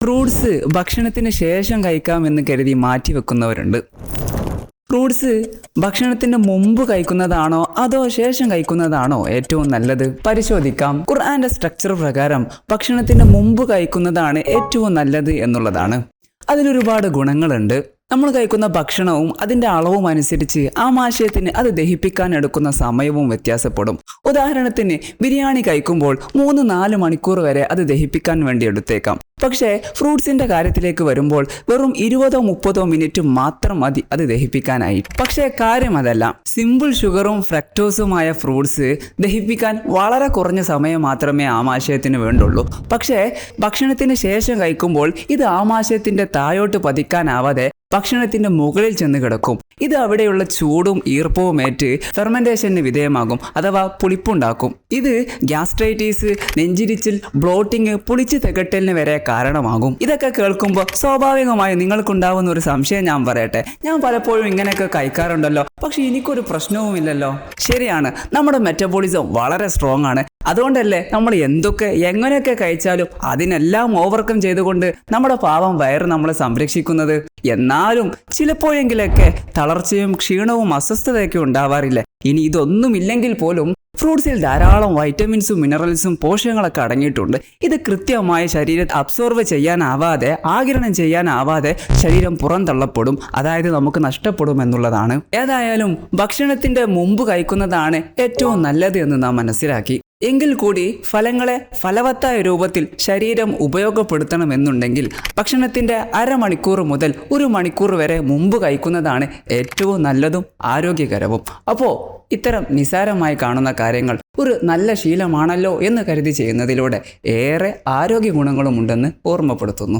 Fruits ഭക്ഷണത്തിന് ശേഷം കഴിക്കാമെന്ന് കരുതി മാറ്റിവെക്കുന്നവരുണ്ട്. ഫ്രൂട്ട്സ് ഭക്ഷണത്തിന് മുമ്പ് കഴിക്കുന്നതാണോ അതോ ശേഷം കഴിക്കുന്നതാണോ ഏറ്റവും നല്ലത്? പരിശോധിക്കാം. ഖുർആന്റെ സ്ട്രക്ചർ പ്രകാരം ഭക്ഷണത്തിന് മുമ്പ് കഴിക്കുന്നതാണ് ഏറ്റവും നല്ലത് എന്നുള്ളതാണ്. അതിലൊരുപാട് ഗുണങ്ങളുണ്ട്. നമ്മൾ കഴിക്കുന്ന ഭക്ഷണവും അതിൻ്റെ അളവും അനുസരിച്ച് ആമാശയത്തിന് അത് ദഹിപ്പിക്കാൻ എടുക്കുന്ന സമയവും വ്യത്യാസപ്പെടും. ഉദാഹരണത്തിന് ബിരിയാണി കഴിക്കുമ്പോൾ 3-4 മണിക്കൂർ വരെ അത് ദഹിപ്പിക്കാൻ വേണ്ടി എടുത്തേക്കാം. പക്ഷേ ഫ്രൂട്ട്സിൻ്റെ കാര്യത്തിലേക്ക് വരുമ്പോൾ വെറും 20-30 മിനിറ്റ് മാത്രം മതി അത് ദഹിപ്പിക്കാനായി. പക്ഷേ കാര്യം അതല്ല. സിമ്പിൾ ഷുഗറും ഫ്രക്ടോസുമായ ഫ്രൂട്ട്സ് ദഹിപ്പിക്കാൻ വളരെ കുറഞ്ഞ സമയം മാത്രമേ ആമാശയത്തിന് വേണ്ടുള്ളൂ. പക്ഷേ ഭക്ഷണത്തിന് ശേഷം കഴിക്കുമ്പോൾ ഇത് ആമാശയത്തിൻ്റെ താഴോട്ട് പതിക്കാനാവാതെ ഭക്ഷണത്തിന്റെ മുകളിൽ ചെന്ന് കിടക്കും. ഇത് അവിടെയുള്ള ചൂടും ഈർപ്പവും ഏറ്റ് ഫെർമെന്റേഷന് വിധേയമാകും, അഥവാ പുളിപ്പുണ്ടാക്കും. ഇത് ഗ്യാസ്ട്രൈറ്റീസ്, നെഞ്ചിരിച്ചിൽ, ബ്ലോട്ടിങ്, പുളിച്ച് തികട്ടലിന് വരെ കാരണമാകും. ഇതൊക്കെ കേൾക്കുമ്പോൾ സ്വാഭാവികമായി നിങ്ങൾക്കുണ്ടാവുന്ന ഒരു സംശയം ഞാൻ പറയട്ടെ. ഞാൻ പലപ്പോഴും ഇങ്ങനെയൊക്കെ കഴിക്കാറുണ്ടല്ലോ, പക്ഷെ എനിക്കൊരു പ്രശ്നവുമില്ലല്ലോ. ശരിയാണ്, നമ്മുടെ മെറ്റബോളിസം വളരെ സ്ട്രോങ് ആണ്. അതുകൊണ്ടല്ലേ നമ്മൾ എങ്ങനെയൊക്കെ കഴിച്ചാലും അതിനെല്ലാം ഓവർകം ചെയ്തുകൊണ്ട് നമ്മുടെ പാവം വയറ് നമ്മളെ സംരക്ഷിക്കുന്നത്. എന്നാലും ചിലപ്പോഴെങ്കിലൊക്കെ തളർച്ചയും ക്ഷീണവും അസ്വസ്ഥതയൊക്കെ ഉണ്ടാവാറില്ല. ഇനി ഇതൊന്നുമില്ലെങ്കിൽ പോലും ഫ്രൂട്ട്സിൽ ധാരാളം വൈറ്റമിൻസും മിനറൽസും പോഷകങ്ങളൊക്കെ അടങ്ങിയിട്ടുണ്ട്. ഇത് കൃത്യമായി ശരീരത്തെ അബ്സോർവ് ചെയ്യാനാവാതെ, ആഗിരണം ചെയ്യാനാവാതെ ശരീരം പുറന്തള്ളപ്പെടും, അതായത് നമുക്ക് നഷ്ടപ്പെടും എന്നുള്ളതാണ്. ഏതായാലും ഭക്ഷണത്തിന്റെ മുമ്പ് കഴിക്കുന്നതാണ് ഏറ്റവും നല്ലത് എന്ന് നാം മനസ്സിലാക്കി. എങ്കിൽ കൂടി ഫലങ്ങളെ ഫലവത്തായ രൂപത്തിൽ ശരീരം ഉപയോഗപ്പെടുത്തണമെന്നുണ്ടെങ്കിൽ ഭക്ഷണത്തിന്റെ 1/2 മണിക്കൂർ മുതൽ 1 മണിക്കൂർ വരെ മുമ്പ് കഴിക്കുന്നതാണ് ഏറ്റവും നല്ലതും ആരോഗ്യകരവും. അപ്പോൾ ഇത്തരം നിസാരമായി കാണുന്ന കാര്യങ്ങൾ ഒരു നല്ല ശീലമാണല്ലോ എന്ന് കരുതി ചെയ്യുന്നതിലൂടെ ഏറെ ആരോഗ്യ ഗുണങ്ങളും ഉണ്ടെന്ന് ഓർമ്മപ്പെടുത്തുന്നു.